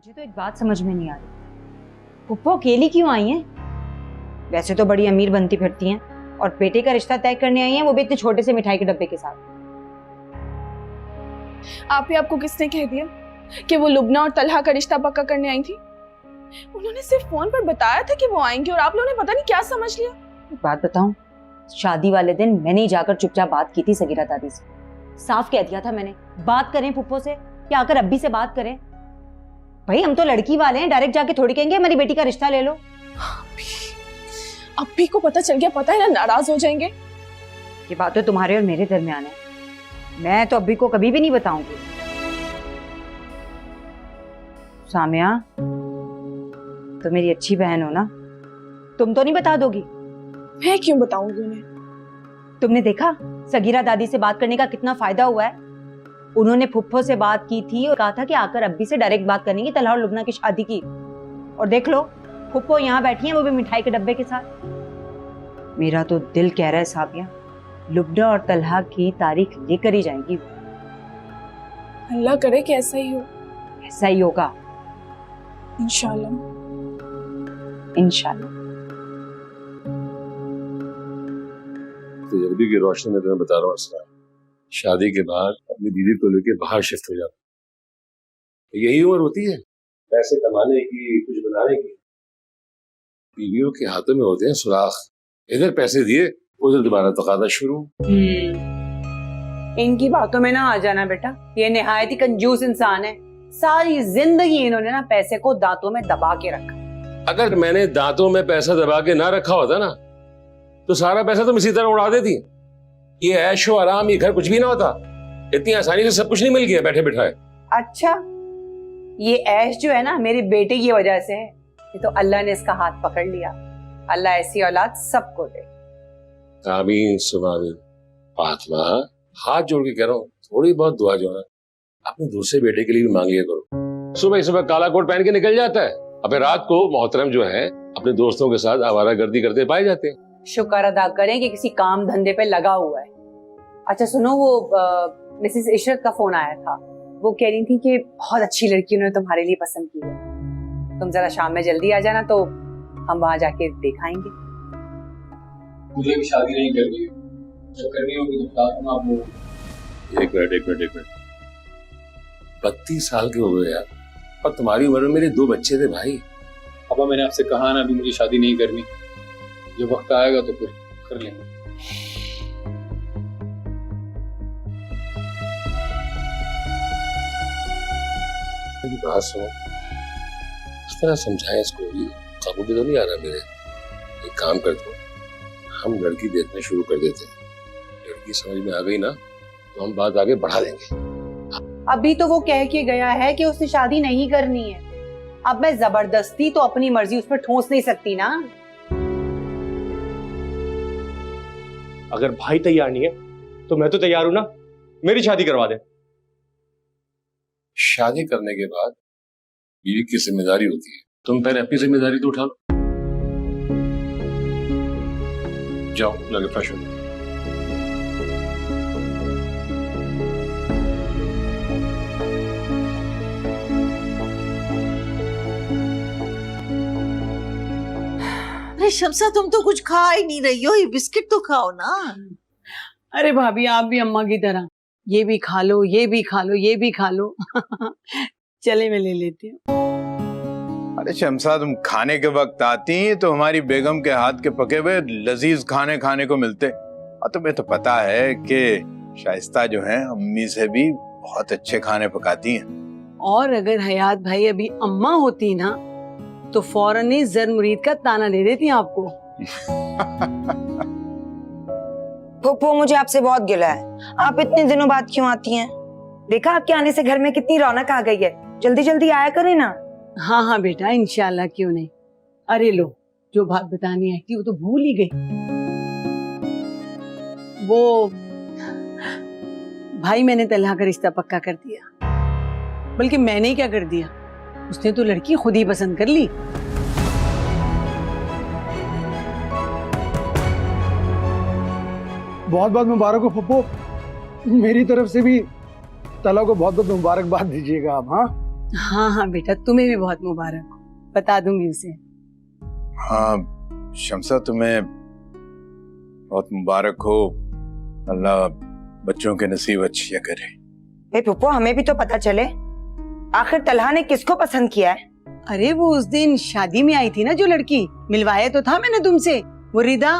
मुझे तो एक बात समझ में नहीं आ रही, पुप्पो अकेली क्यों आई हैं? वैसे तो बड़ी अमीर बनती फिरती हैं और बेटे का रिश्ता तय करने आई हैं, वो भी इतने छोटे से मिठाई के डब्बे के साथ। आपको किसने कह दिया कि वो लुबना और तलहा का रिश्ता पक्का करने आई थी? उन्होंने सिर्फ फोन पर बताया था कि वो आएंगे और आप लोगों ने पता नहीं क्या समझ लिया। एक बात बताऊं, शादी वाले दिन मैंने ही जाकर चुपचाप बात की थी सगीरा दादी से। साफ कह दिया था मैंने, बात करें पुप्पो से या आकर अब्बी से बात करें। भाई हम तो लड़की वाले हैं, डायरेक्ट जाके थोड़ी कहेंगे हमारी बेटी का रिश्ता ले लो। अब्बी को पता चल गया, पता है ना, नाराज हो जाएंगे। ये बात तो तुम्हारे और मेरे दरमियान है, मैं तो अब्बी को कभी भी नहीं बताऊंगी। सामिया, तो मेरी अच्छी बहन हो ना, तुम तो नहीं बता दोगी? मैं क्यों बताऊंगी उन्हें? तुमने देखा सगीरा दादी से बात करने का कितना फायदा हुआ है। उन्होंने फुफ्फो से बात की थी और कहा था कि आकर अब्बी से डायरेक्ट बात करनी की तलहा और लुबना की शादी की, और देख लो फुप्पो यहाँ बैठी है, वो भी मिठाई के डब्बे के साथ। मेरा तो दिल कह रहा है साबिया, लुबना और तलहा की तारीख लेकर ही जाएंगी। अल्लाह करे कि ऐसा ही हो। ऐसा ही होगा इंशाल्लाह। इंशाल्लाह। तजर्बे की रोशनी में तुम्हें बता रहा हूँ असरा, शादी के बाद अपनी बीवी को लेकर बाहर शिफ्ट हो जाता। यही उम्र होती है पैसे कमाने की, कुछ बनाने की। बीवियों के हाथों में होते हैं सुराख, इधर पैसे दिए उधर दोबारा तकादा शुरू। इनकी बातों में ना आ जाना बेटा, ये निहायत ही कंजूस इंसान है। सारी जिंदगी इन्होंने ना पैसे को दांतों में दबा के रखा। अगर मैंने दांतों में पैसा दबा के ना रखा होता ना, तो सारा पैसा तुम इसी तरह उड़ा देती। ये ऐशो आराम, ये घर कुछ भी ना होता। इतनी आसानी से सब कुछ नहीं मिल गया बैठे बिठाए। अच्छा, ये ऐश जो है ना मेरी बेटे की वजह से है। ये तो अल्लाह ने इसका हाथ पकड़ लिया। अल्लाह ऐसी औलाद सबको दे। आमीन सुबह आमीन। फातिमा, हाथ जोड़ के कह रहा हूँ, थोड़ी बहुत दुआ जो है अपने दूसरे बेटे के लिए भी मांग लिया करो। सुबह सुबह काला कोट पहन के निकल जाता है, अब रात को मोहतरम जो है अपने दोस्तों के साथ आवारागर्दी करते पाए जाते हैं। शुक्र अदा करें कि किसी काम धंधे पे लगा हुआ है। अच्छा सुनो, वो मिसेस इशरत का फोन आया था। वो कह रही थी कि बहुत अच्छी लड़की उन्होंने तुम्हारे लिए पसंद की है। तुम जरा शाम में जल्दी आ जाना तो हम वहां जाके दिखाएंगे। मुझे भी शादी नहीं करनी है, जब करनी होगी तो बता दूंगा आप लोगों को। एक मिनट 32 साल के हो गए यार, और तुम्हारी उम्र में मेरे 2 बच्चे थे भाई। पापा मैंने आपसे कहा ना, अभी मुझे शादी नहीं करनी, जब वक्त आएगा तो फिर कर लेंगे। मेरी बात सुनो, इस तरह समझाएं इसको भी, काबू भी तो नहीं आ रहा मेरे। एक काम कर दो, हम लड़की देखने शुरू कर देते हैं। लड़की समझ में आ गई ना तो हम बात आगे बढ़ा देंगे। अभी तो वो कह के गया है कि उसने शादी नहीं करनी है। अब मैं जबरदस्ती तो अपनी मर्जी उस पर ठोस नहीं सकती ना। अगर भाई तैयार नहीं है तो मैं तो तैयार हूं ना, मेरी शादी करवा दे। शादी करने के बाद बीवी की जिम्मेदारी होती है, तुम पहले अपनी जिम्मेदारी तो उठा लो। जाओ लगे फ्रेश हो। अरे शमसा, तुम तो कुछ खा ही नहीं रही हो, ये बिस्किट तो खाओ ना। अरे भाभी आप भी अम्मा की तरह, ये भी खा लो, ये भी खा लो, ये भी खा लो। चले मैं ले लेती हूँ। अरे शमसा, तुम खाने के वक्त आती तो हमारी बेगम के हाथ के पके हुए लजीज खाने खाने को मिलते। और तुम्हें तो पता है कि शाइस्ता जो है अम्मी से भी बहुत अच्छे खाने पकाती हैं। और अगर हयात भाई अभी अम्मा होती ना तो फौरन ही जर मुरीद का ताना दे देती आपको। फूफो, मुझे आपसे बहुत गिला है, आप इतने दिनों बाद क्यों आती हैं? देखा आपके आने से घर में कितनी रौनक आ गई है। जल्दी जल्दी आया करें ना। हाँ हाँ बेटा, इंशाल्लाह, क्यों नहीं। अरे लो, जो बात बतानी आई थी वो तो भूल ही गई। वो भाई, मैंने तलहा का रिश्ता पक्का कर दिया। बल्कि मैंने क्या कर दिया, उसने तो लड़की खुद ही पसंद कर ली। बहुत बहुत मुबारक हो फुप्पो, मेरी तरफ से भी तला को बहुत बहुत मुबारकबाद दीजिएगा आप। हाँ हाँ हाँ बेटा, तुम्हें भी बहुत मुबारक हो, बता दूंगी उसे। हाँ शमसा, तुम्हें बहुत मुबारक हो। अल्लाह बच्चों के नसीब अच्छे करे। भाई पुप्पो, हमें भी तो पता चले आखिर तलहा ने किसको पसंद किया है। अरे वो उस दिन शादी में आई थी ना जो लड़की, मिलवाया तो था मैंने तुमसे, वो रिदा।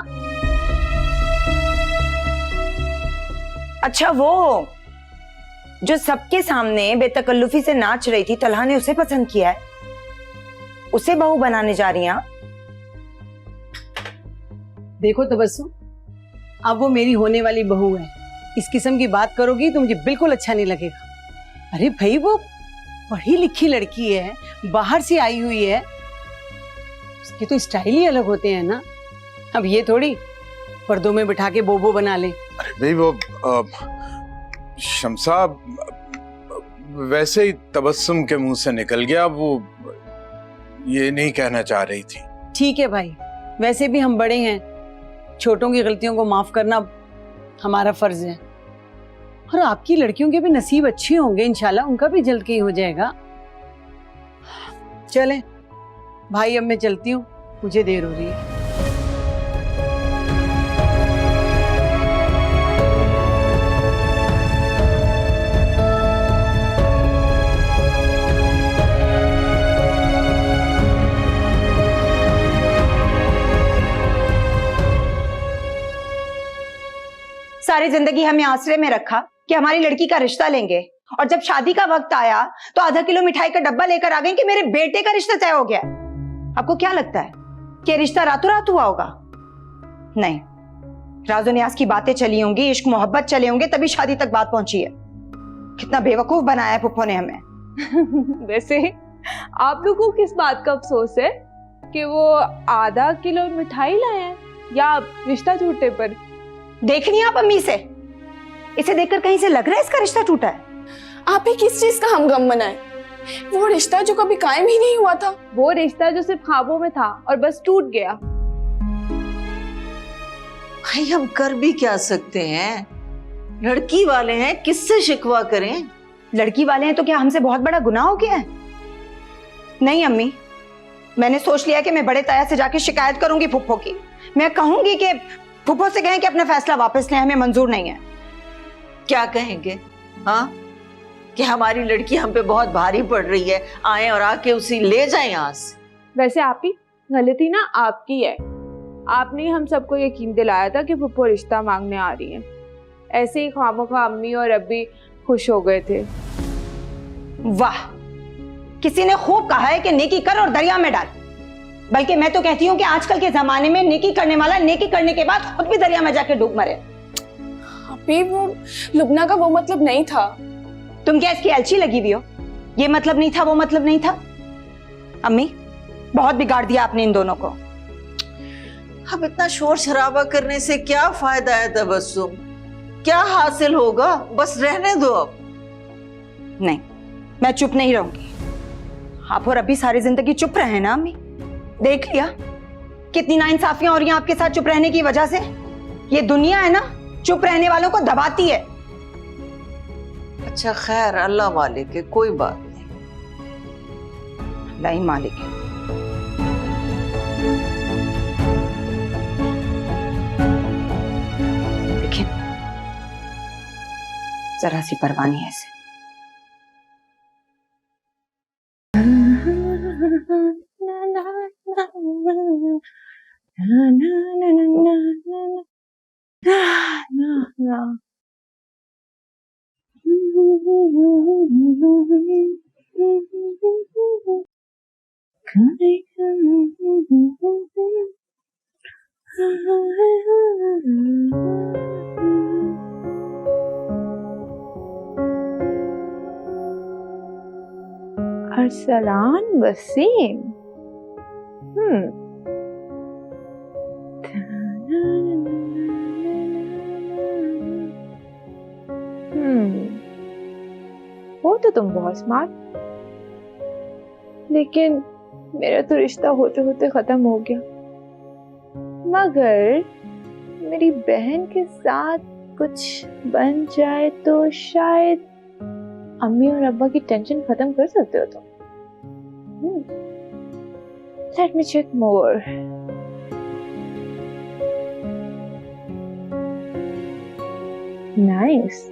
अच्छा, वो जो सबके सामने बेतकल्लुफी से नाच रही थी, तलहा ने उसे पसंद किया है, उसे बहू बनाने जा रही हैं आप? देखो तबस्सुम, अब वो मेरी होने वाली बहू है, इस किस्म की बात करोगी तो मुझे बिल्कुल अच्छा नहीं लगेगा। अरे भाई, वो पढ़ी लिखी लड़की है, बाहर से आई हुई है, उसके तो स्टाइल ही अलग होते हैं ना। अब ये थोड़ी पर्दों में बिठा के बोबो बना ले। अरे भाई वो शमसा वैसे ही तबस्सुम के मुंह से निकल गया, वो ये नहीं कहना चाह रही थी। ठीक है भाई, वैसे भी हम बड़े हैं, छोटों की गलतियों को माफ करना हमारा फर्ज है। और आपकी लड़कियों के भी नसीब अच्छे होंगे इंशाल्लाह, उनका भी जल्द के ही हो जाएगा। चलें भाई, अब मैं चलती हूँ, मुझे देर हो रही है। सारी जिंदगी हमें आश्रय में रखा कि हमारी लड़की का रिश्ता लेंगे, और जब शादी का वक्त आया तो आधा किलो मिठाई का डब्बा लेकर आ गए कि मेरे बेटे का रिश्ता तय हो गया। आपको क्या लगता है कि रिश्ता रातों रात हुआ होगा? नहीं, राजो न्याज की बातें चली होंगी, इश्क मोहब्बत चले होंगे, तभी शादी तक बात पहुंची है। कितना बेवकूफ बनाया है पुप्पो ने हमें। वैसे आप लोगों को किस बात का अफसोस है कि वो आधा किलो मिठाई लाए हैं या रिश्ता टूटने पर? देखनी है आप अम्मी से, इसे देखकर कहीं से लग रहा है इसका रिश्ता टूटा है। आप ही किस चीज का हम गम मनाएं? वो रिश्ता जो कभी कायम ही नहीं हुआ था, वो रिश्ता जो सिर्फ ख्वाबों में था और बस टूट गया। भाई हम कर भी क्या सकते हैं, लड़की वाले हैं, किससे शिकवा करें? लड़की वाले हैं तो क्या हमसे बहुत बड़ा गुनाह हो गया है? नहीं अम्मी, मैंने सोच लिया कि मैं बड़े ताया से जाके शिकायत करूंगी फुप्पो की। मैं कहूंगी कि फुप्पो से कहें कि अपना फैसला वापस लें, हमें मंजूर नहीं है। क्या कहेंगे? हाँ, कि हमारी लड़की हम पे बहुत भारी पड़ रही है, आए और आके उसी ले जाएं यहाँ से। वैसे आप ही गलती ना आपकी है, आपने हम सबको यकीन दिलाया था कि फुप्पो रिश्ता मांगने आ रही है। ऐसे ही खामोखा अम्मी और अब्बी खुश हो गए थे। वाह, किसी ने खूब कहा है कि नेकी कर और दरिया में डाल, बल्कि मैं तो कहती हूँ कि आजकल के जमाने में नेकी करने वाला नेकी करने के बाद खुद भी दरिया में जाके डूब मरे। अभी वो लुबना का वो मतलब नहीं था। तुम क्या इसकी अलची लगी हुई हो? ये मतलब नहीं था, वो मतलब नहीं था। अम्मी, बहुत बिगाड़ दिया आपने इन दोनों को। अब इतना शोर शराबा करने से क्या फायदा है तबस्सुम? क्या हासिल होगा? बस रहने दो अब। नहीं, मैं चुप नहीं रहूंगी। आप और अभी सारी जिंदगी चुप रहे ना अम्मी। देख लिया कितनी नाइंसाफियां हो रही हैं आपके साथ चुप रहने की वजह से। ये दुनिया है ना, चुप रहने वालों को दबाती है। अच्छा खैर, अल्लाह मालिक है, कोई बात नहीं। अल्लाह ही मालिक है। लेकिन जरा सी परवाह नहीं है इसे। अरसलान वसीम। हो तो तुम बहुत स्मार्ट, लेकिन मेरा तो रिश्ता होते होते खत्म हो गया। मगर मेरी बहन के साथ कुछ बन जाए तो शायद अम्मी और अब्बा की टेंशन खत्म कर सकते हो तुम। लेट मी चेक मोर। नाइस।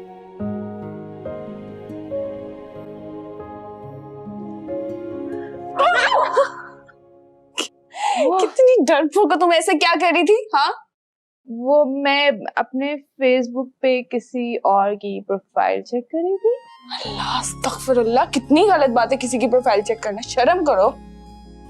कितनी डरपोक हो तुम, ऐसे क्या कर रही थी? हाँ, वो मैं अपने फेसबुक पे किसी और की प्रोफाइल चेक कर रही थी। अल्लाह अस्तगफिरुल्लाह, कितनी गलत बात है किसी की प्रोफाइल चेक करना, शर्म करो।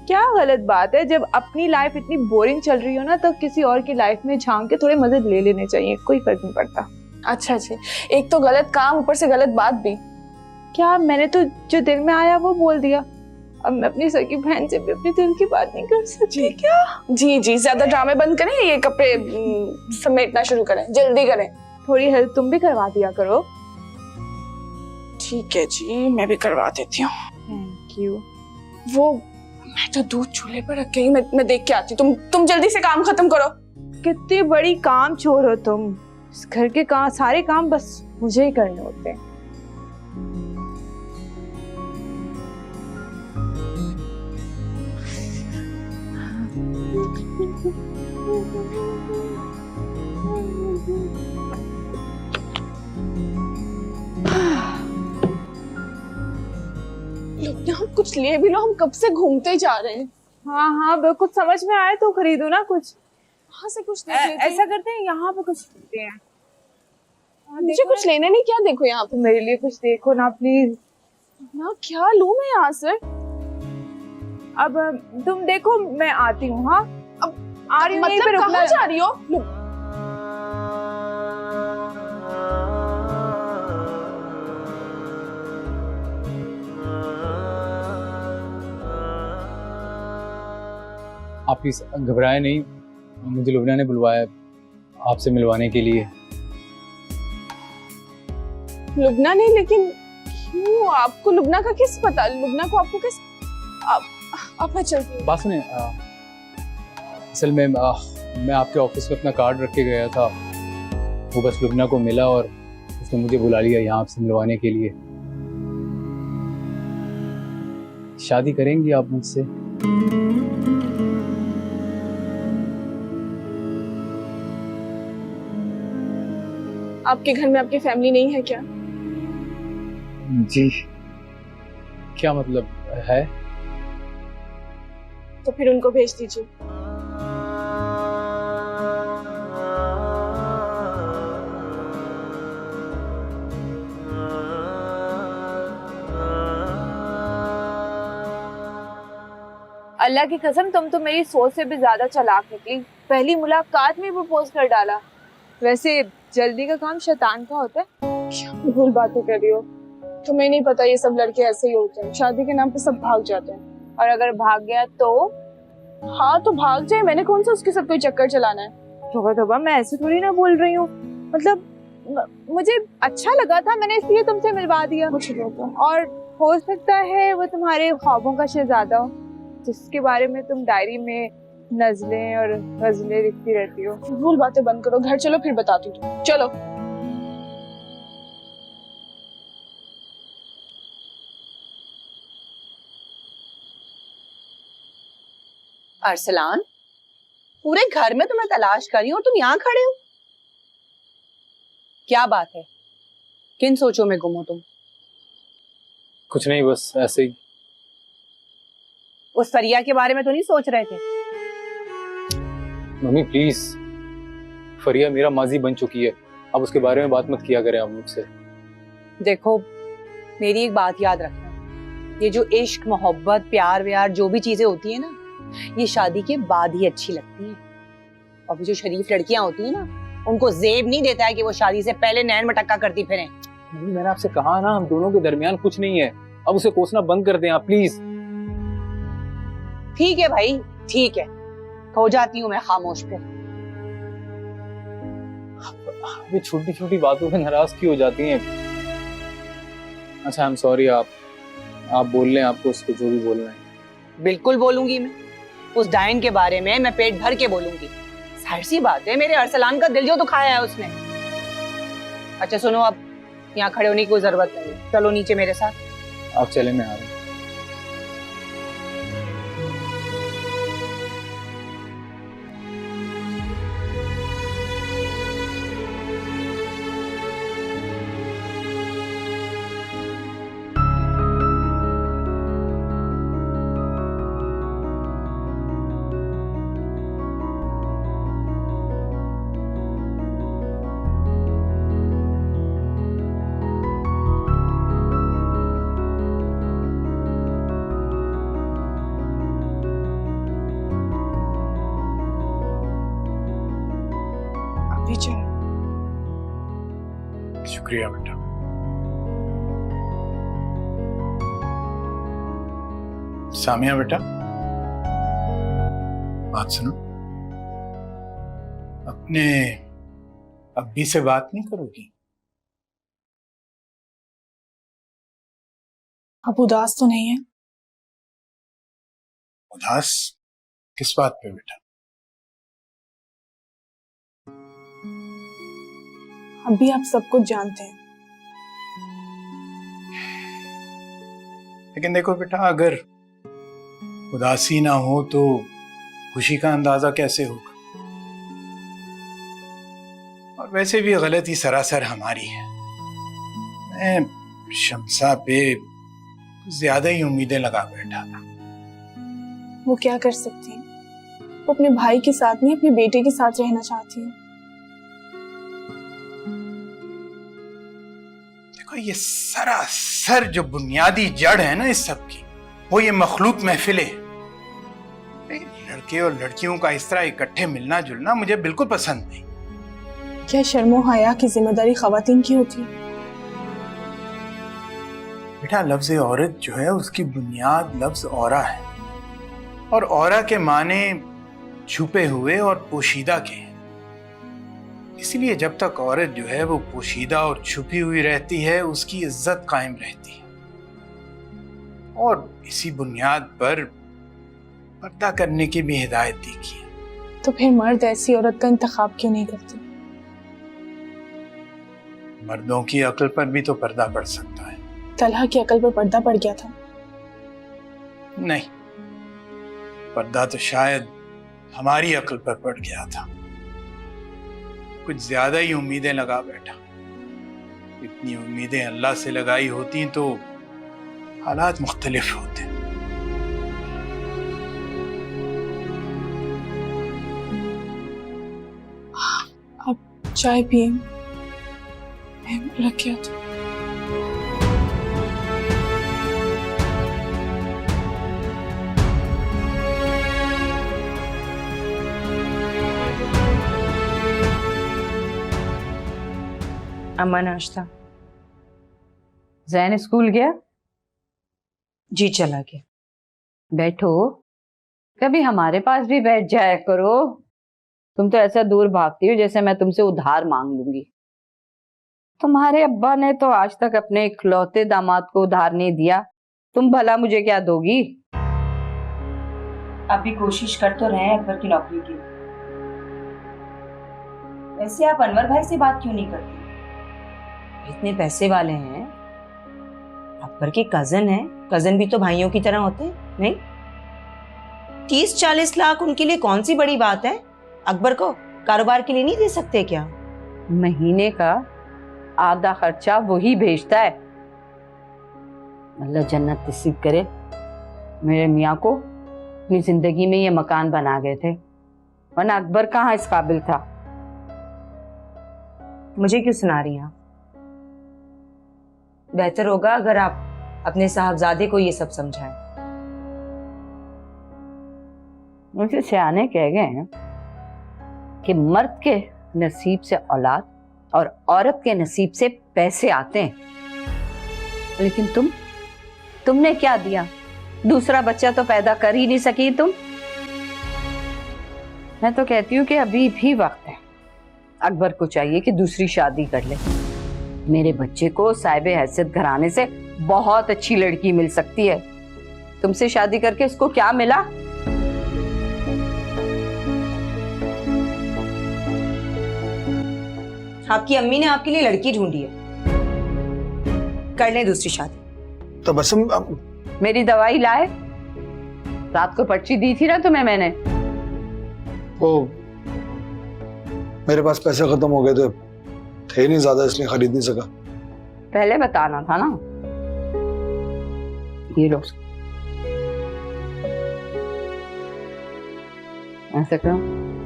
क्या गलत बात है? जब अपनी लाइफ इतनी बोरिंग चल रही हो ना, तो किसी और की लाइफ में झांक के थोड़े मजे ले लेने चाहिए, कोई फर्क नहीं पड़ता। अच्छा जी, एक तो गलत काम, ऊपर से गलत बात भी। क्या, मैंने तो जो दिल में आया वो बोल दिया। अब मैं अपनी सगी बहन से भी अपनी दिल की बात नहीं कर सकती क्या? जी जी, ज्यादा ड्रामे बंद करें, ये कपड़े समेटना शुरू करें, जल्दी करें। थोड़ी हेल्प तुम भी करवा दिया करो। ठीक है जी, मैं भी करवा देती हूँ। Thank you. वो मैं तो दूध चूल्हे पर रख गई, मैं देख के आती हूँ। तुम जल्दी से काम खत्म करो। कितनी बड़ी काम चोर हो तुम। इस घर के काम, सारे काम बस मुझे ही करने होते हैं। हम कुछ ले भी लो, हम कब से घूमते जा रहे हैं। हाँ हाँ, कुछ समझ में आए तो खरीदो ना कुछ। वहां से कुछ देख लेते हैं। ऐसा करते हैं, यहाँ पे कुछ लेते हैं। मुझे कुछ लेने नहीं, क्या देखो यहाँ पे? मेरे लिए कुछ देखो ना प्लीज। ना क्या लूं मैं यहाँ से? अब तुम देखो, मैं आती हूँ। हाँ, अब आ रही हूँ। मतलब कहाँ जा रही हो? आप प्लीज घबराए नहीं, मुझे लुबना ने बुलवाया आपसे मिलवाने के लिए। लुबना नहीं, लेकिन क्यों? आपको लुबना का किस पता? लुबना को आपको किस? आप मैं चलती हूँ। बात सुने, असल में मैं आपके ऑफिस में अपना कार्ड रख के गया था, वो बस लुबना को मिला और उसने मुझे बुला लिया यहाँ आपसे मिलवाने के लिए। शादी करेंगी आप मुझसे? आपके घर में आपकी फैमिली नहीं है क्या? जी, क्या मतलब है? तो फिर उनको भेज दीजिए। अल्लाह की कसम, तुम तो मेरी सोच से भी ज्यादा चालाक निकली। पहली मुलाकात में प्रपोज कर डाला। वैसे जल्दी का काम शैतान का होता है। क्या भूल बातें कर रही हो? तुम्हें नहीं पता, ये सब लड़के ऐसे ही होते हैं, शादी के नाम पे सब भाग जाते हैं। और अगर भाग गया तो? हाँ तो भाग जाए, मैंने कौन सा उसके साथ कोई चक्कर चलाना है? तोबा तोबा, मैं ऐसे थोड़ी ना बोल रही हूँ। मतलब मुझे अच्छा लगा था, मैंने इसलिए तुमसे मिलवा दिया। और हो सकता है वो तुम्हारे ख्वाबों का शहजादा हो, जिसके बारे में तुम डायरी में नज़लें और गज़लें लिखती रहती हो। भूल बातें बंद करो, घर चलो फिर बताती हूँ। चलो। अरसलान, पूरे घर में तुम्हें तलाश कर रही हूँ और तुम यहाँ खड़े हो। क्या बात है? किन सोचों में गुम हो तुम? कुछ नहीं, बस ऐसे ही। उस फरिया के बारे में तो नहीं सोच रहे थे? मम्मी प्लीज, फरिया मेरा माजी बन चुकी है, अब उसके बारे में बात मत किया करें आप मुझसे। देखो, मेरी एक बात याद रखना, ये जो इश्क, मोहब्बत, प्यार व्यार जो भी चीजें होती है ना, ये शादी के बाद ही अच्छी लगती है। और जो शरीफ लड़कियां होती है ना, उनको जेब नहीं देता है कि वो शादी से पहले नैन मटक्का करती फिरें। मम्मी मैंने आपसे कहा ना, हम दोनों के दरमियान कुछ नहीं है, अब उसे कोसना बंद कर दें आप प्लीज। ठीक है भाई, ठीक है, हो जाती हूँ मैं खामोश फिर। ये छोटी छोटी बातों पे नाराज क्यों हो जाती हैं? अच्छा, आई एम सॉरी, आप बोल लें, आपको उसको जो भी बोलना है। बिल्कुल बोलूंगी मैं, उस डायन के बारे में मैं पेट भर के बोलूंगी। जाहिर सी बात है, मेरे अरसलान का दिल जो तो खाया है उसने। अच्छा सुनो, अब यहाँ खड़े होने की कोई जरूरत नहीं है। चलो नीचे मेरे साथ। आप चले, मैं आ रहा हूँ। अभी चल। शुक्रिया बेटा। सामिया बेटा, बात सुनो। अपने अब्बी से बात नहीं करोगी? अब उदास तो नहीं है? उदास किस बात पे बेटा? अभी आप सब कुछ जानते हैं। लेकिन देखो बेटा, अगर उदासी ना हो तो खुशी का अंदाजा कैसे होगा? और वैसे भी गलती सरासर हमारी है। मैं शम्सा पे ज्यादा ही उम्मीदें लगा बैठा था। वो क्या कर सकती हैं? वो अपने भाई के साथ नहीं, अपने बेटे के साथ रहना चाहती हैं। देखो, ये सरासर जो बुनियादी जड़ है ना इस सब की, वो ये मखलूक महफिलें। लड़के और लड़कियों का इस तरह इकट्ठे मिलना जुलना मुझे बिल्कुल पसंद नहीं। क्या शर्मो हया की जिम्मेदारी खवातीन की होती है? बेटा, लफ्ज औरत जो है उसकी बुनियाद लफ्ज औरा है, और औरा के माने छुपे हुए और पोशीदा के हैं। इसीलिए जब तक औरत जो है वो पोशीदा और छुपी हुई रहती है, उसकी इज्जत कायम रहती है। और इसी बुनियाद पर पर्दा करने की भी हिदायत दी गई है। तो फिर मर्द ऐसी औरत का इंतखाब क्यों नहीं करते? मर्दों की अक्ल पर भी तो पर्दा पड़ सकता है। तलहा की अकल पर पर्दा पड़ गया था। नहीं, पर्दा तो शायद हमारी अक्ल पर पड़ गया था। कुछ ज्यादा ही उम्मीदें लगा बैठा। इतनी उम्मीदें अल्लाह से लगाई होती तो हालात मुख्तलिफ होते। आप चाय पिए, मैं रख के आता हूं। अम्मा नाश्ता। जैन स्कूल गया? जी चला गया। बैठो, कभी हमारे पास भी बैठ जाया करो। तुम तो ऐसा दूर भागती हो जैसे मैं तुमसे उधार मांग लूंगी। तुम्हारे अब्बा ने तो आज तक अपने इकलौते दामाद को उधार नहीं दिया, तुम भला मुझे क्या दोगी? आप भी कोशिश कर तो रहे हैं अकबर की नौकरी की। वैसे आप अनवर भाई से बात क्यों नहीं करते? इतने पैसे वाले हैं, अकबर के कजन हैं। कजन भी तो भाइयों की तरह होते हैं, नहीं? 30-40 लाख उनके लिए कौन सी बड़ी बात है? अकबर को कारोबार के लिए नहीं दे सकते क्या? महीने का आधा खर्चा वही भेजता है। अल्लाह जन्नत नसीब करे। मेरे मियाँ को अपनी जिंदगी में ये मकान बना गए थे, वरना अकबर कहाँ इस काबिल था। मुझे क्यों सुना रही हैं आप? बेहतर होगा अगर आप अपने साहबजादे को ये सब समझाएं। मुझे सियाने कह गए हैं कि मर्द के नसीब से औलाद और औरत के नसीब से पैसे आते हैं। लेकिन तुमने क्या दिया? दूसरा बच्चा तो पैदा कर ही नहीं सकी तुम। मैं तो कहती हूँ कि अभी भी वक्त है। अकबर को चाहिए कि दूसरी शादी कर ले। मेरे बच्चे को साहिबे हैसियत घराने से बहुत अच्छी लड़की मिल सकती है। तुमसे शादी करके इसको क्या मिला? आपकी अम्मी ने आपके लिए लड़की ढूंढी है। कर ले दूसरी शादी। तबस्सुम मेरी दवाई लाए? रात को पर्ची दी थी ना तुम्हें मैंने। वो मेरे पास पैसे खत्म हो गए थे नहीं ज्यादा, इसलिए खरीद नहीं सका। पहले बताना था ना। ये लो, ऐसा करो,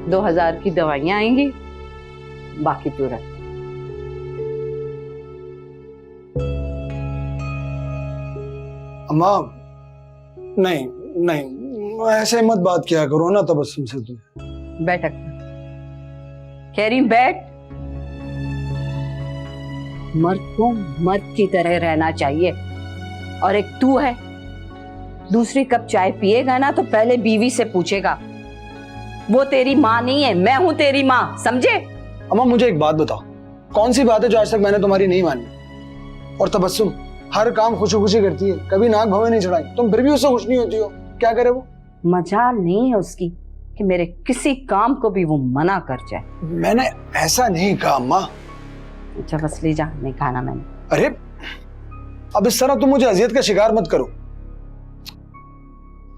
2000 की दवाइयां आएंगी, बाकी तू रख। अम्मा नहीं नहीं, ऐसे मत बात किया करो ना तबस्सुम से तुम। बैठ, कह रही बैठ। मर्द को मर्द की तरह रहना चाहिए। और एक तू है, दूसरी कप चाय पिएगा ना तो पहले बीवी से पूछेगा। वो तेरी माँ नहीं है, मैं हूं तेरी माँ, समझे? अम्मा मुझे एक बात बताओ, कौन सी बात है जो आज तक मैंने तुम्हारी नहीं मानी? और तबस्सुम हर काम खुशी खुशी करती है, कभी नाक भवें नहीं चढ़ाई, तुम फिर भी उससे खुश नहीं होती हो, क्या करे वो? मजाल नहीं है उसकी कि मेरे किसी काम को भी वो मना कर जाए। मैंने ऐसा नहीं कहा अम्मा। अच्छा बस ले जा, नहीं खाना मैंने। अरे अब इस तरह तुम मुझे अजियत का शिकार मत करो,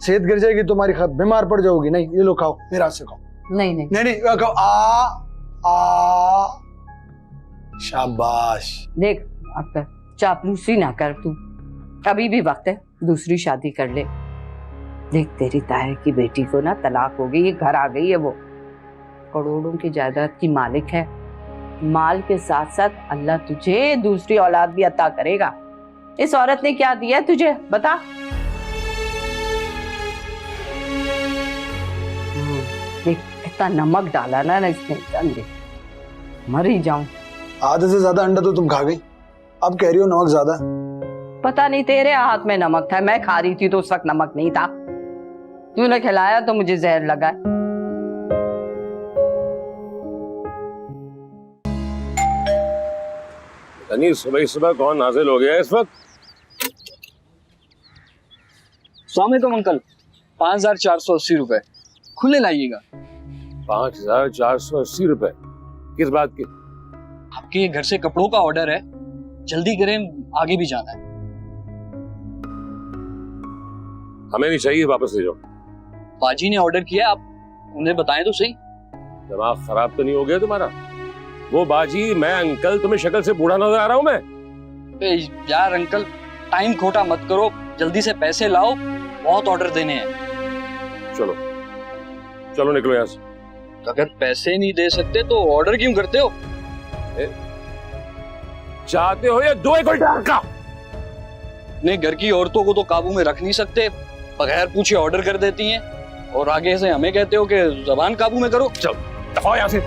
सेहत गिर जाएगी तुम्हारी, बीमार पड़ जाओगी। नहीं ये लो खाओ, मेरे हाथ से खाओ। नहीं नहीं नहीं नहीं खाओ। आ शाबाश। देख, अब चापलूसी ना कर तू, अभी भी वक्त है, दूसरी शादी कर ले। देख तेरी ताए की बेटी को ना तलाक हो गई, ये घर आ गई है, वो करोड़ों की जायदाद की मालिक है। माल के साथ साथ अल्लाह तुझे दूसरी औलाद भी अता करेगा। इस औरत ने क्या दिया है तुझे, बता? देख कितना नमक डाला ना इसने, अंडे मर ही जाऊं। आधे से ज्यादा अंडा तो तुम खा गई, अब कह रही हो नमक ज्यादा। पता नहीं, तेरे हाथ में नमक था, मैं खा रही थी तो उस वक्त नमक नहीं था। तूने खिलाया तो मुझे जहर लगा। यानी सुबह सुबह कौन नाजिल हो गया इस वक्त? स्वामी तुम अंकल, 5480 रुपए खुले लाइएगा। 5480 रुपए? किस बात की? आपके घर से कपड़ों का ऑर्डर है, जल्दी करें, आगे भी जाना है। हमें नहीं चाहिए, वापस ले जाओ। बाजी ने ऑर्डर किया, आप उन्हें बताएं तो सही। दिमाग खराब तो नहीं हो गया तुम्हारा? वो बाजी, मैं अंकल, तुम्हें शक्ल से बूढ़ा नजर आ रहा हूं मैं? यार अंकल, टाइम खोटा मत करो, जल्दी से पैसे लाओ, बहुत ऑर्डर देने हैं। चलो चलो निकलो यहाँ से। अगर पैसे नहीं दे सकते तो ऑर्डर क्यों करते हो? चाहते हो या दो एक उल्टा का? अपने घर की औरतों को तो काबू में रख नहीं सकते, बगैर पूछे ऑर्डर कर देती हैं, और आगे से हमें कहते हो कि जबान काबू में करो। चलो दफाओ यहाँ से।